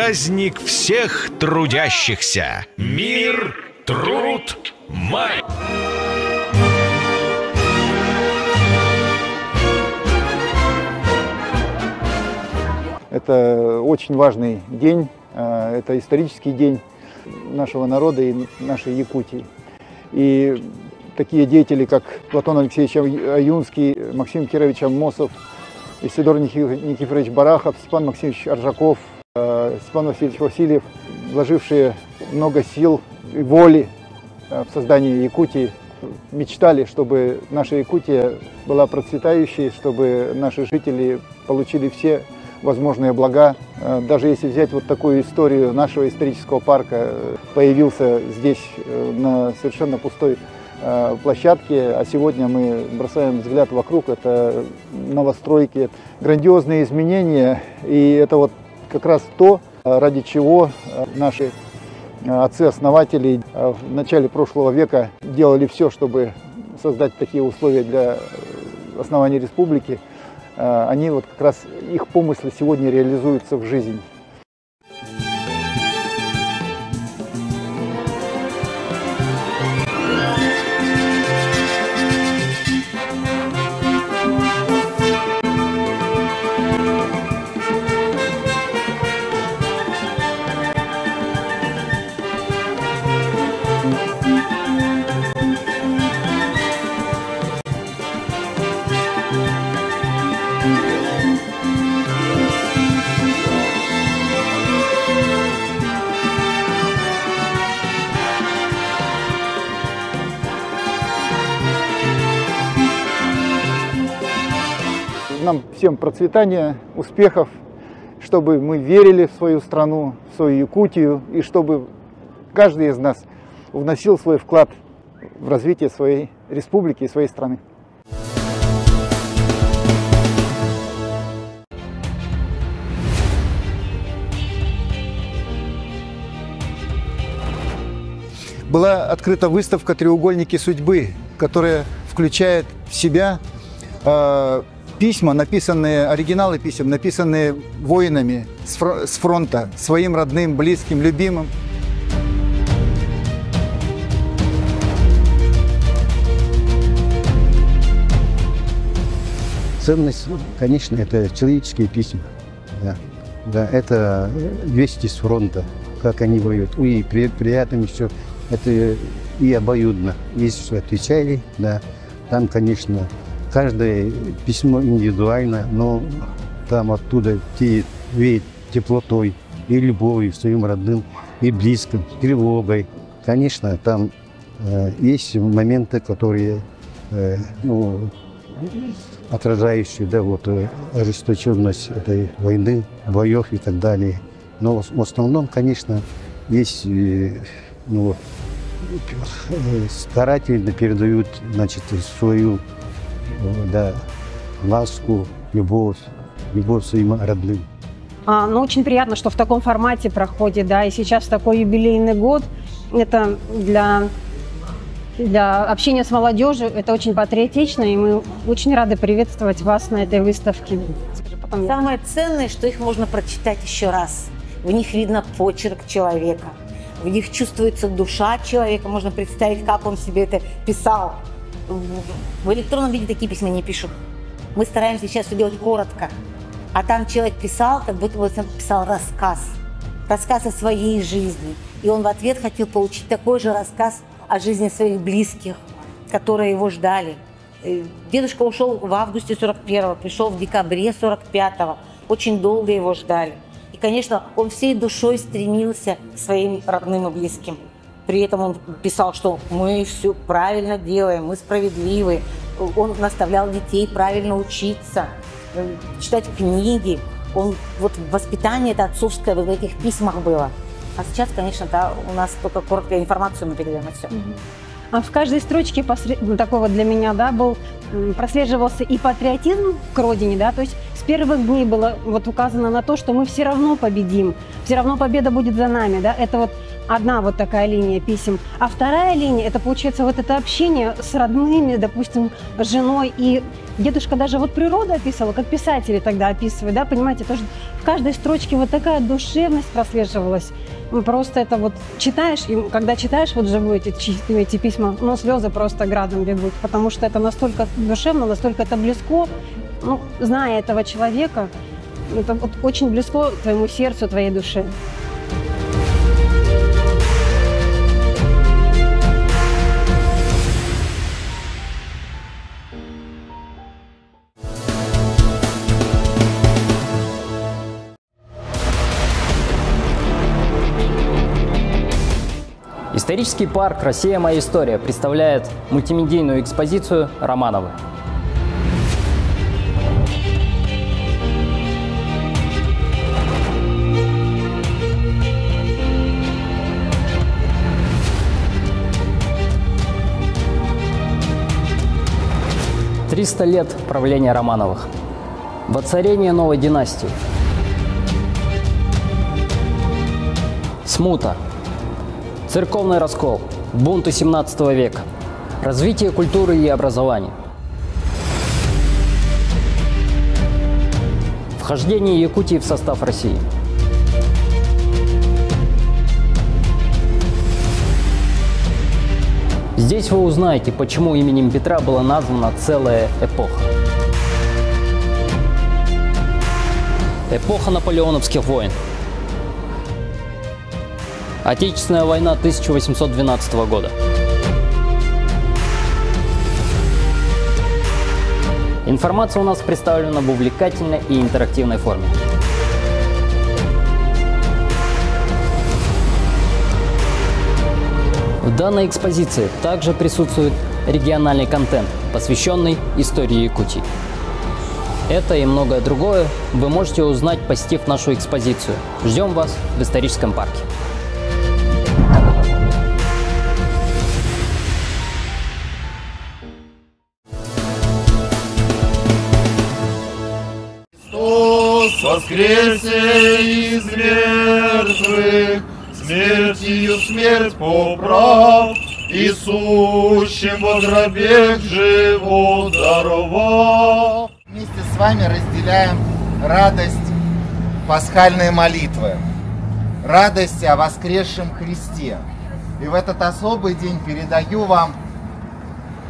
праздник всех трудящихся. Мир, труд, май! Это очень важный день, это исторический день нашего народа и нашей Якутии. И такие деятели, как Платон Алексеевич Аюнский, Максим Кирович Аммосов, Исидор Никифорович Барахов, Степан Максимович Аржаков, Степан Васильевич Васильев, вложившие много сил и воли в создание Якутии, мечтали, чтобы наша Якутия была процветающей, чтобы наши жители получили все возможные блага. Даже если взять вот такую историю нашего исторического парка, появился здесь на совершенно пустой площадке, а сегодня мы бросаем взгляд вокруг, это новостройки, грандиозные изменения, и это вот как раз то, ради чего наши отцы-основатели в начале прошлого века делали все, чтобы создать такие условия для основания республики. Они вот как раз, их помыслы сегодня реализуются в жизнь. Нам всем процветания, успехов, чтобы мы верили в свою страну, в свою Якутию, и чтобы каждый из нас вносил свой вклад в развитие своей республики и своей страны. Была открыта выставка «Треугольники судьбы», которая включает в себя письма, написанные, оригиналы писем, написанные воинами с фронта, своим родным, близким, любимым. Ценность, конечно, это человеческие письма. Да, это вести с фронта, как они воюют. И приятно все. Это и обоюдно. Если отвечали, да, там, конечно, каждое письмо индивидуально, но там оттуда веет теплотой и любовью к своим родным и близким, тревогой. Конечно, там есть моменты, которые отражающие, да, вот, ожесточенность этой войны, боев и так далее. Но в основном, конечно, есть, старательно передают, значит, свою, да, ласку, любовь к своим родным. Очень приятно, что в таком формате проходит, да, и сейчас в такой юбилейный год. Это для общения с молодежью, это очень патриотично, и мы очень рады приветствовать вас на этой выставке. Самое ценное, что их можно прочитать еще раз. В них видно почерк человека, в них чувствуется душа человека, можно представить, как он себе это писал. В электронном виде такие письма не пишут. Мы стараемся сейчас все делать коротко. А там человек писал, как будто бы он писал рассказ о своей жизни. И он в ответ хотел получить такой же рассказ о жизни своих близких, которые его ждали. Дедушка ушел в августе 41-го, пришел в декабре 45-го. Очень долго его ждали. И, конечно, он всей душой стремился к своим родным и близким. При этом он писал, что мы все правильно делаем, мы справедливы. Он наставлял детей правильно учиться, читать книги. Вот воспитание это отцовское в этих письмах было. А сейчас, конечно, да, у нас только короткую информацию мы передаем и все. А в каждой строчке такого для меня, да, прослеживался и патриотизм к родине, да, то есть с первых дней было вот указано на то, что мы все равно победим, все равно победа будет за нами, да, это вот одна вот такая линия писем. А вторая линия, это получается вот это общение с родными, допустим, с женой. И дедушка даже вот природу описывала, как писатели тогда описывают, да, понимаете, тоже в каждой строчке вот такая душевность прослеживалась. Просто это вот читаешь, и когда читаешь вот живую эти письма, ну, слезы просто градом бегут, потому что это настолько душевно, настолько это близко. Ну, зная этого человека, это вот очень близко твоему сердцу, твоей душе. Исторический парк «Россия. Моя история» представляет мультимедийную экспозицию «Романовы». «300 лет правления Романовых. Воцарение новой династии. Смута. Церковный раскол. Бунты 17 века. Развитие культуры и образования. Вхождение Якутии в состав России. Здесь вы узнаете, почему именем Петра была названа целая эпоха. Эпоха наполеоновских войн. Отечественная война 1812 года. Информация у нас представлена в увлекательной и интерактивной форме. В данной экспозиции также присутствует региональный контент, посвященный истории Якутии. Это и многое другое вы можете узнать, посетив нашу экспозицию. Ждем вас в историческом парке. Воскресе из мертвых, смертью смерть поправ, и сущим во гробе живот даровал. Вместе с вами разделяем радость пасхальной молитвы, радость о воскресшем Христе. И в этот особый день передаю вам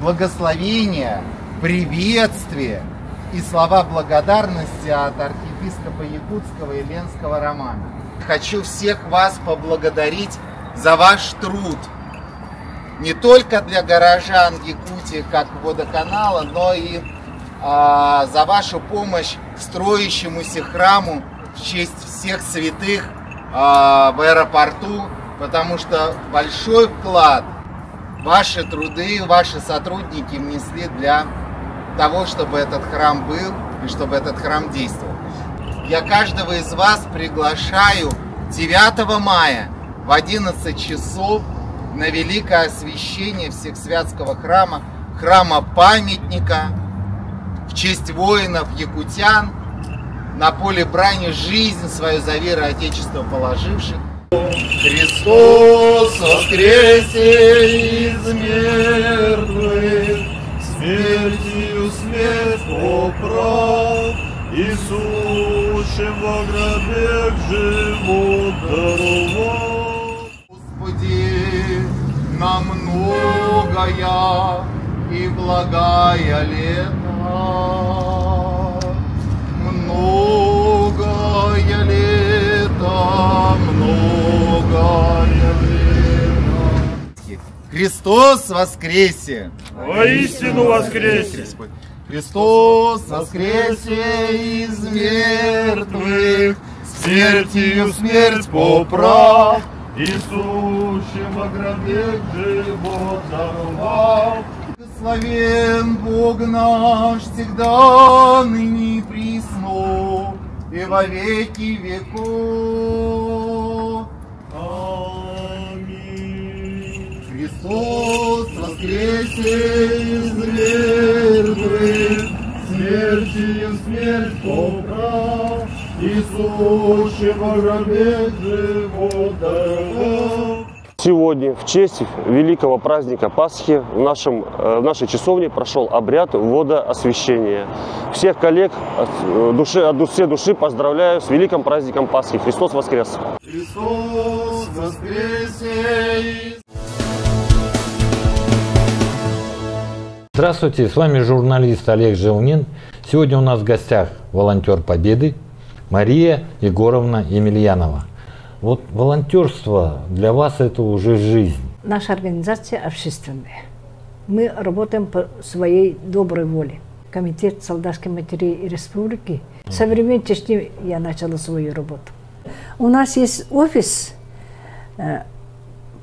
благословение, приветствие и слова благодарности от архиепископа Якутского и Ленского Романа. Хочу всех вас поблагодарить за ваш труд. Не только для горожан Якутии, как водоканала, но и за вашу помощь строящемуся храму в честь всех святых в аэропорту, потому что большой вклад ваши труды, ваши сотрудники внесли для того, чтобы этот храм был и чтобы этот храм действовал. Я каждого из вас приглашаю 9 мая в 11 часов на великое освящение Всесвятского храма, храма-памятника в честь воинов-якутян, на поле брани жизнь свою за веру Отечества положивших. Христос воскресе из мертвых, смертью смерть поправ, и сущим во гробе живот даровал. Господи, на многое и благая лето, многое лето, многое лето. Христос воскресе! Воистину воскресе! Христос воскресе из мертвых, смертью смерть поправ, и сущим во гробе живот даровал. Благословен Бог наш всегда, ныне и присно, и во веки веков. Аминь. Христос воскресе из мертвых, смертью смерть поправ, и сущим во гробе живот даровал. Сегодня, в честь великого праздника Пасхи, в нашей часовне прошел обряд водоосвящения. Всех коллег от всей души поздравляю с великим праздником Пасхи. Христос воскрес! Христос воскресе! Здравствуйте, с вами журналист Олег Желнин. Сегодня у нас в гостях волонтер Победы Мария Егоровна Емельянова. Вот волонтерство для вас это уже жизнь. Наша организация общественная. Мы работаем по своей доброй воле. Комитет солдатских матерей республики. Со времен Чечни я начала свою работу. У нас есть офис,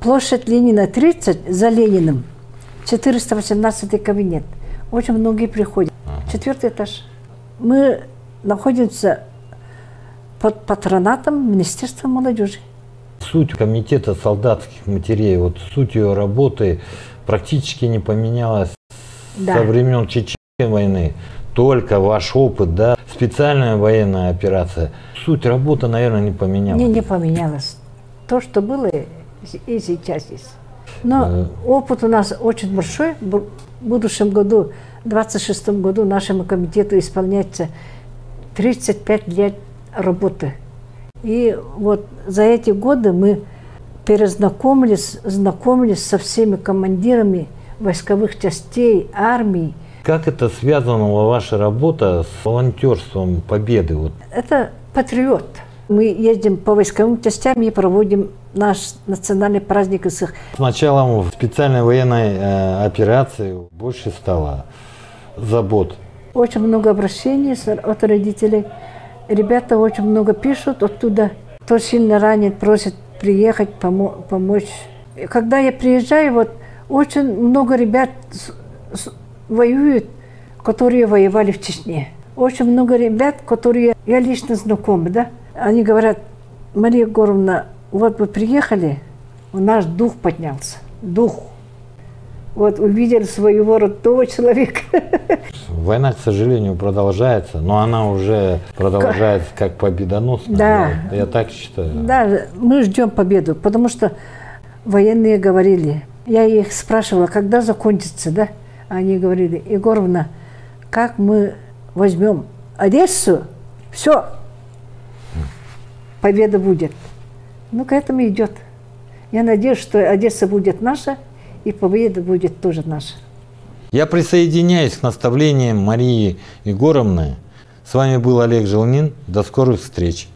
площадь Ленина 30, за Лениным, 418 кабинет. Очень многие приходят. 4-й этаж. Мы находимся под патронатом Министерства молодежи. Суть комитета солдатских матерей, вот суть ее работы практически не поменялась со времен Чеченской войны. Только ваш опыт, да, специальная военная операция. Суть работы, наверное, не поменялась. Не поменялось. То, что было, и сейчас есть. Но опыт у нас очень большой. В будущем году, в 26-м году, нашему комитету исполняется 35 лет работы. И вот за эти годы мы знакомились со всеми командирами войсковых частей, армий. Как это связана ваша работа с волонтерством Победы? Вот. Это патриот. Мы ездим по войсковым частям и проводим наш национальный праздник из их. С началом специальной военной операции больше стало забот. Очень много обращений от родителей. Ребята очень много пишут оттуда. Кто сильно ранен, просит приехать, помочь. И когда я приезжаю, вот очень много ребят воюют, которые воевали в Чечне. Очень много ребят, которые я лично знакома, да. Они говорят: Мария Егоровна, вот вы приехали, у нас дух поднялся, дух. Вот увидели своего родного человека. Война, к сожалению, продолжается, но она уже продолжается как победоносная. Да. Я так считаю. Да, мы ждем победу, потому что военные говорили. Я их спрашивала, когда закончится, да? Они говорили: Егоровна, как мы возьмем Одессу, все, победа будет. Ну, к этому идет. Я надеюсь, что Одесса будет наша, и победа будет тоже наша. Я присоединяюсь к наставлениям Марии Егоровны. С вами был Олег Желнин. До скорых встреч.